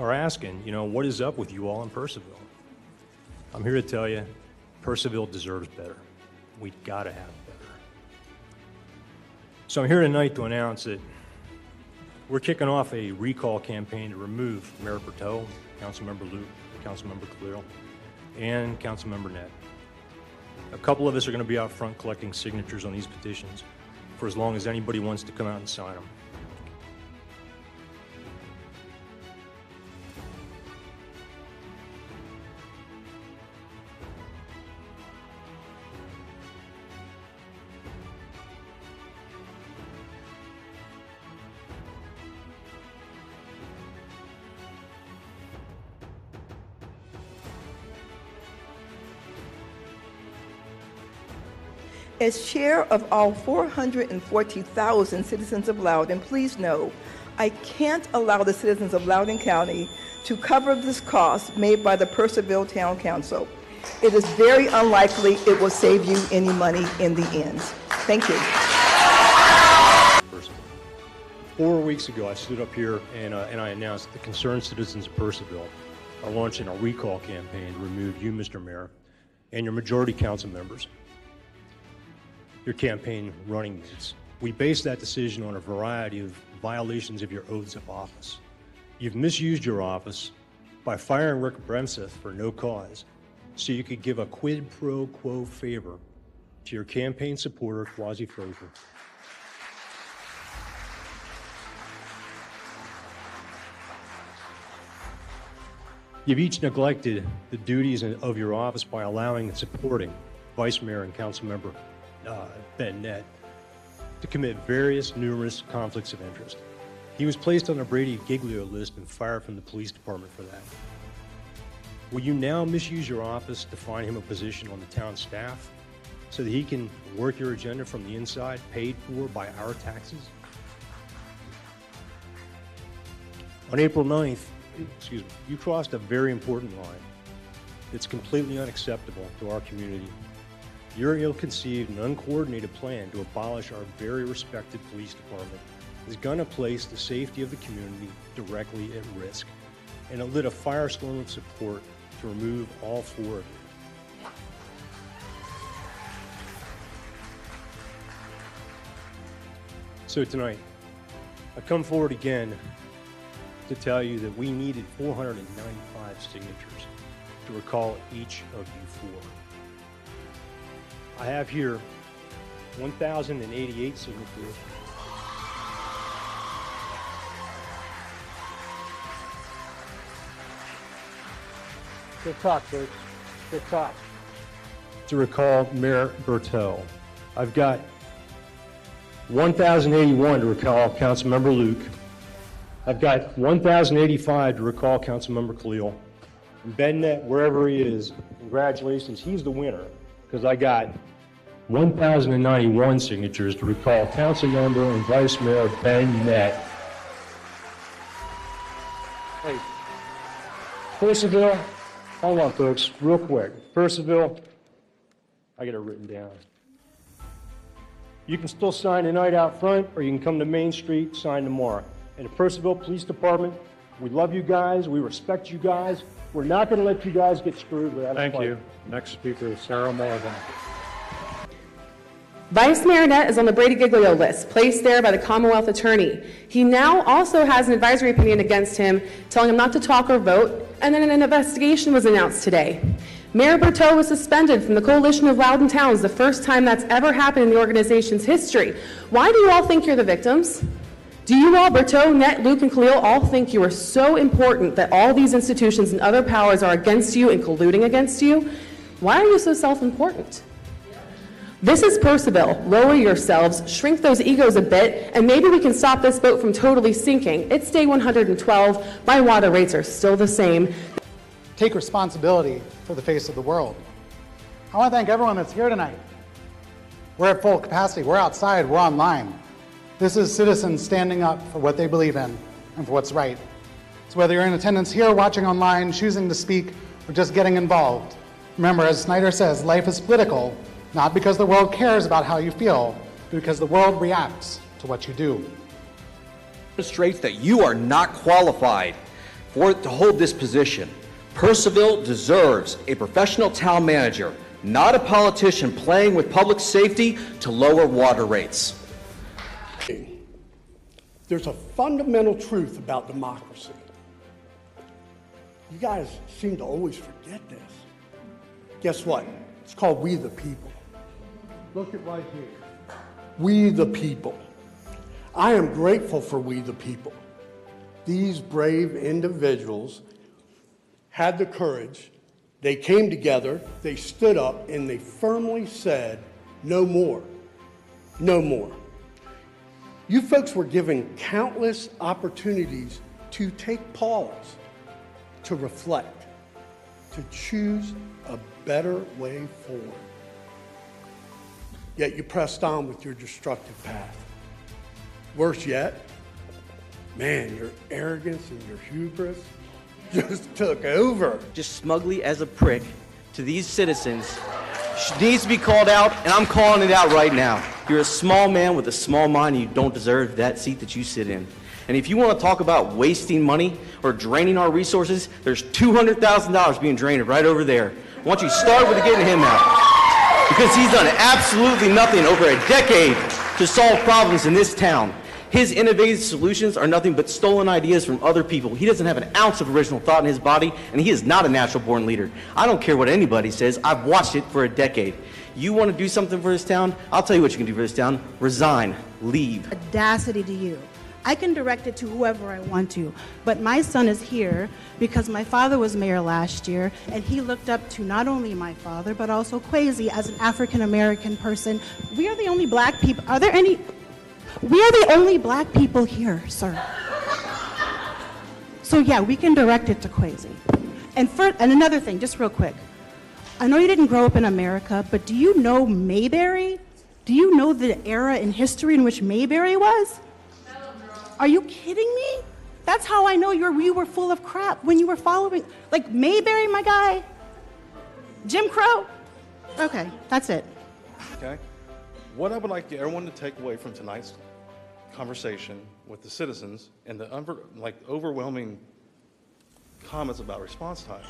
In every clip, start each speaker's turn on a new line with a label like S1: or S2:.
S1: are asking, what is up with you all in Purcellville? I'm here to tell you, Purcellville deserves better. We gotta have better. So I'm here tonight to announce that we're kicking off a recall campaign to remove Mayor Berteau, Councilmember Luke, Councilmember Khalil, and Councilmember Nett. A couple of us are going to be out front collecting signatures on these petitions for as long as anybody wants to come out and sign them.
S2: As chair of all 440,000 citizens of Loudoun, please know I can't allow the citizens of Loudoun County to cover this cost made by the Purcellville Town Council. It is very unlikely it will save you any money in the end. Thank you.
S1: 4 weeks ago, I stood up here and I announced the concerned citizens of Purcellville are launching a recall campaign to remove you, Mr. Mayor, and your majority council members. Your campaign running mates. We base that decision on a variety of violations of your oaths of office. You've misused your office by firing Rick Bremseth for no cause, so you could give a quid pro quo favor to your campaign supporter, Quasi Frazier. You've each neglected the duties of your office by allowing and supporting Vice Mayor and Councilmember Ben Nett to commit numerous conflicts of interest. He was placed on the Brady Giglio list and fired from the police department for that. Will you now misuse your office to find him a position on the town staff so that he can work your agenda from the inside, paid for by our taxes? On April 9th, you crossed a very important line. It's completely unacceptable to our community. Your ill-conceived and uncoordinated plan to abolish our very respected police department is going to place the safety of the community directly at risk, and it lit a firestorm of support to remove all 4 of you. So tonight, I come forward again to tell you that we needed 495 signatures to recall each of you 4. I have here 1,088 signatures.
S3: Good talk, folks. Good talk.
S1: To recall Mayor Berteau. I've got 1,081 to recall Councilmember Luke. I've got 1,085 to recall Councilmember Khalil. And Ben Nett, wherever he is, congratulations, he's the winner, because I got 1,091 signatures to recall Councilmember and Vice Mayor Ben Nett. Hey, Purcellville, hold on folks, real quick. Purcellville, I got it written down. You can still sign tonight out front, or you can come to Main Street, sign tomorrow. And the Purcellville Police Department, we love you guys, we respect you guys. We're not going to let you guys get screwed with that.
S3: Thank you. Next speaker is Sarah Morgan.
S4: Vice Mayor Nett is on the Brady Giglio list, placed there by the Commonwealth Attorney. He now also has an advisory opinion against him, telling him not to talk or vote, and then an investigation was announced today. Mayor Berteau was suspended from the Coalition of Loudoun Towns, the first time that's ever happened in the organization's history. Why do you all think you're the victims? Do you all, Berteau, Nett, Luke, and Khalil, all think you are so important that all these institutions and other powers are against you and colluding against you? Why are you so self-important? This is Purcellville. Lower yourselves, shrink those egos a bit, and maybe we can stop this boat from totally sinking. It's day 112. My water rates are still the same.
S5: Take responsibility for the face of the world. I want to thank everyone that's here tonight. We're at full capacity. We're outside. We're online. This is citizens standing up for what they believe in and for what's right. So whether you're in attendance here, watching online, choosing to speak, or just getting involved, remember, as Snyder says, life is political, not because the world cares about how you feel, but because the world reacts to what you do.
S6: Demonstrates that you are not qualified to hold this position. Purcellville deserves a professional town manager, not a politician playing with public safety to lower water rates.
S7: There's a fundamental truth about democracy. You guys seem to always forget this. Guess what? It's called We the People. Look at right here. We the People. I am grateful for We the People. These brave individuals had the courage, they came together, they stood up, and they firmly said, no more, no more. You folks were given countless opportunities to take pause, to reflect, to choose a better way forward. Yet you pressed on with your destructive path. Worse yet, man, your arrogance and your hubris just took over.
S6: Just smugly as a prick to these citizens needs to be called out, and I'm calling it out right now. You're a small man with a small mind, and you don't deserve that seat that you sit in. And if you want to talk about wasting money or draining our resources, there's $200,000 being drained right over there. Why don't you start with getting him out? Because he's done absolutely nothing over a decade to solve problems in this town. His innovative solutions are nothing but stolen ideas from other people. He doesn't have an ounce of original thought in his body, and he is not a natural-born leader. I don't care what anybody says. I've watched it for a decade. You want to do something for this town? I'll tell you what you can do for this town. Resign. Leave.
S8: Audacity to you. I can direct it to whoever I want to, but my son is here because my father was mayor last year, and he looked up to not only my father, but also Kwesi as an African-American person. We are the only black people. Are there any? We are the only black people here, sir. So yeah, we can direct it to Kwesi. And another thing, just real quick. I know you didn't grow up in America, but do you know Mayberry? Do you know the era in history in which Mayberry was? Are you kidding me? That's how I know you were full of crap when you were following, like Mayberry, my guy? Jim Crow? Okay, that's it.
S9: Okay? What I would like everyone to take away from tonight's conversation with the citizens and the overwhelming comments about response time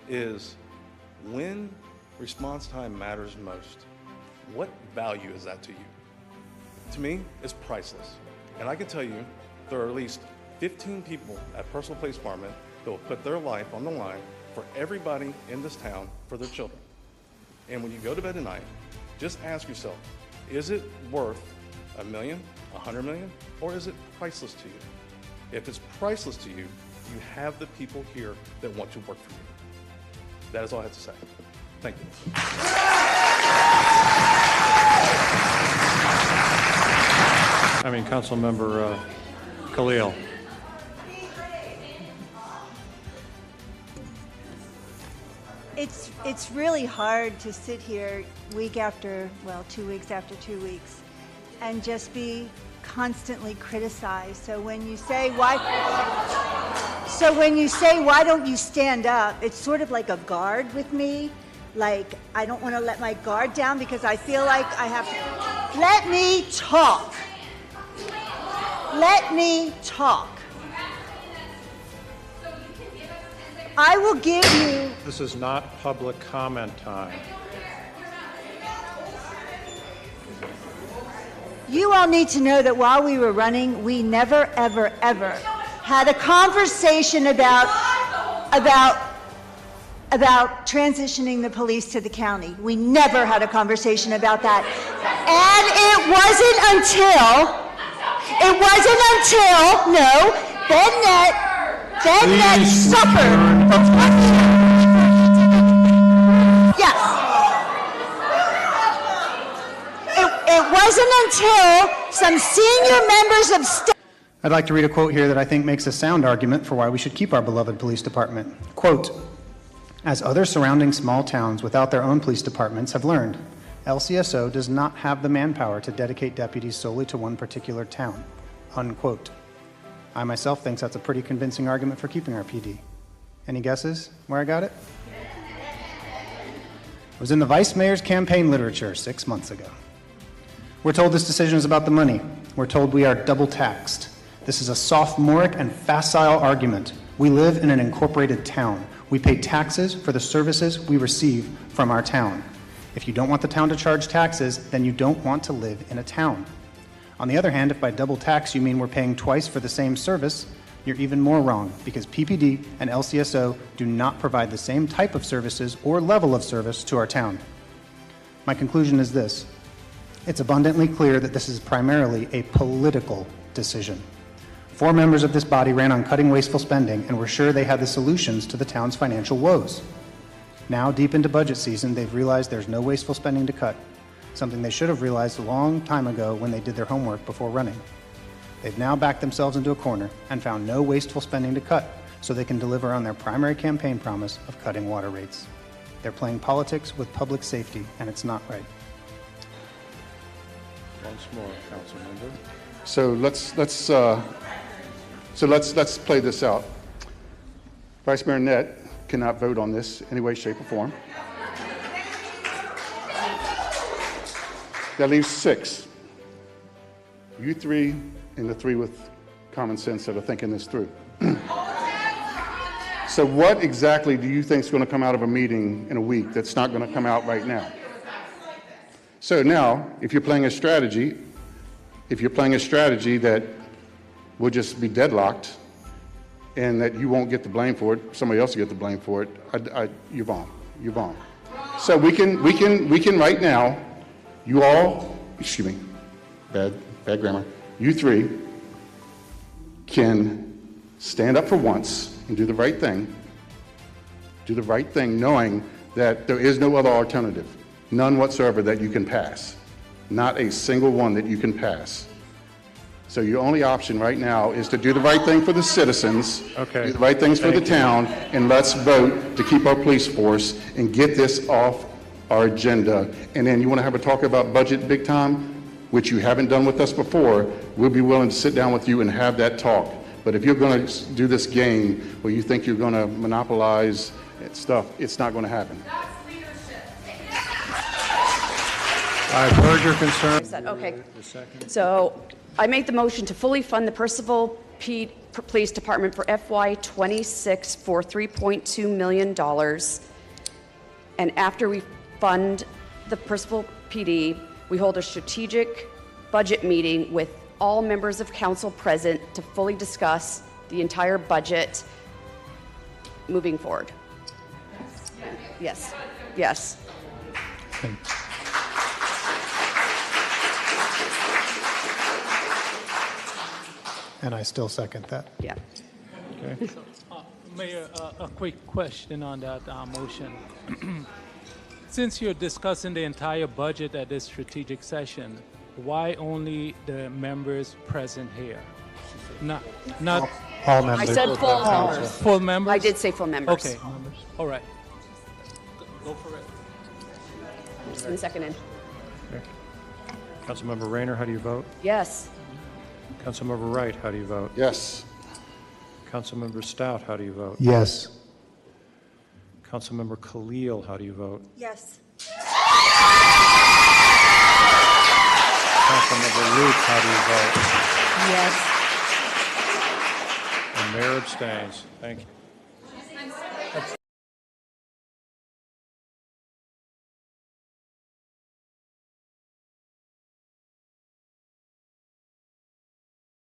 S9: is when response time matters most, what value is that to you? To me, it's priceless. And I can tell you there are at least 15 people at Purcell Police Department that will put their life on the line for everybody in this town, for their children. And when you go to bed tonight, just ask yourself, is it worth $1 million, $100 million, or is it priceless to you? If it's priceless to you, you have the people here that want to work for you. That is all I have to say. Thank you.
S1: Councilmember Khalil.
S10: It's really hard to sit here week after, 2 weeks after 2 weeks, and just be constantly criticized. So when you say why don't you stand up, it's sort of like a guard with me. Like, I don't want to let my guard down because I feel like I have to. Let me talk. Let me talk. I will give you.
S11: This is not public comment time.
S10: You all need to know that while we were running, we never, ever, ever had a conversation about transitioning the police to the county. We never had a conversation about that. And it wasn't until Bennett suffered. Yes. It wasn't until some senior members of staff.
S12: I'd like to read a quote here that I think makes a sound argument for why we should keep our beloved police department. Quote, "As other surrounding small towns without their own police departments have learned, LCSO does not have the manpower to dedicate deputies solely to one particular town." Unquote. I myself think that's a pretty convincing argument for keeping our PD. Any guesses where I got it? It was in the Vice Mayor's campaign literature 6 months ago. We're told this decision is about the money. We're told we are double taxed. This is a sophomoric and facile argument We live in an incorporated town. We pay taxes for the services we receive from our town. If you don't want the town to charge taxes, then you don't want to live in a town. On the other hand, if by double tax you mean we're paying twice for the same service, you're even more wrong, because PPD and LCSO do not provide the same type of services or level of service to our town. My conclusion is this. It's abundantly clear that this is primarily a political decision. 4 members of this body ran on cutting wasteful spending and were sure they had the solutions to the town's financial woes. Now, deep into budget season, they've realized there's no wasteful spending to cut, something they should have realized a long time ago when they did their homework before running. They've now backed themselves into a corner and found no wasteful spending to cut, so they can deliver on their primary campaign promise of cutting water rates. They're playing politics with public safety, and it's not right.
S11: Once more, council member.
S13: So let's play this out. Vice Mayor Nett cannot vote on this in any way, shape, or form. That leaves 6. You 3 and the 3 with common sense that are thinking this through. So what exactly do you think is going to come out of a meeting in a week that's not going to come out right now? So now, if you're playing a strategy that will just be deadlocked and that you won't get the blame for it, somebody else will get the blame for it, you're wrong. You're wrong. So we can right now, you all, excuse me, bad grammar, you 3 can stand up for once and do the right thing. Do the right thing knowing that there is no other alternative, none whatsoever that you can pass. Not a single one that you can pass. So your only option right now is to do the right thing for the citizens,
S11: Okay.
S13: do the right things for the town, and let's vote to keep our police force and get this off our agenda. And then you want to have a talk about budget big time, which you haven't done with us before, we'll be willing to sit down with you and have that talk. But if you're going to do this game where you think you're going to monopolize stuff, it's not going to happen.
S11: I've heard your concern.
S14: Okay. So I make the motion to fully fund the Percival Police Department for FY26 for $3.2 million. And after we fund the Percival PD, we hold a strategic budget meeting with all members of council present to fully discuss the entire budget moving forward. Yes. Yes.
S12: And I still second that.
S14: Yeah.
S11: Okay.
S3: Mayor, a quick question on that motion. Since you're discussing the entire budget at this strategic session, why only the members present here? Not
S12: all members.
S14: I said full members.
S3: Full members?
S14: I did say full members.
S3: Okay. All right. Go for it.
S14: Just been seconded.
S1: Okay. Councilmember Rayner, how do you vote?
S14: Yes.
S1: Councilmember Wright, how do you vote?
S13: Yes.
S1: Councilmember Stout, how do you vote?
S12: Yes.
S1: Councilmember Khalil, how do you vote?
S10: Yes.
S1: Councilmember Luke, how do you vote?
S10: Yes.
S1: And Mayor abstains. Thank you.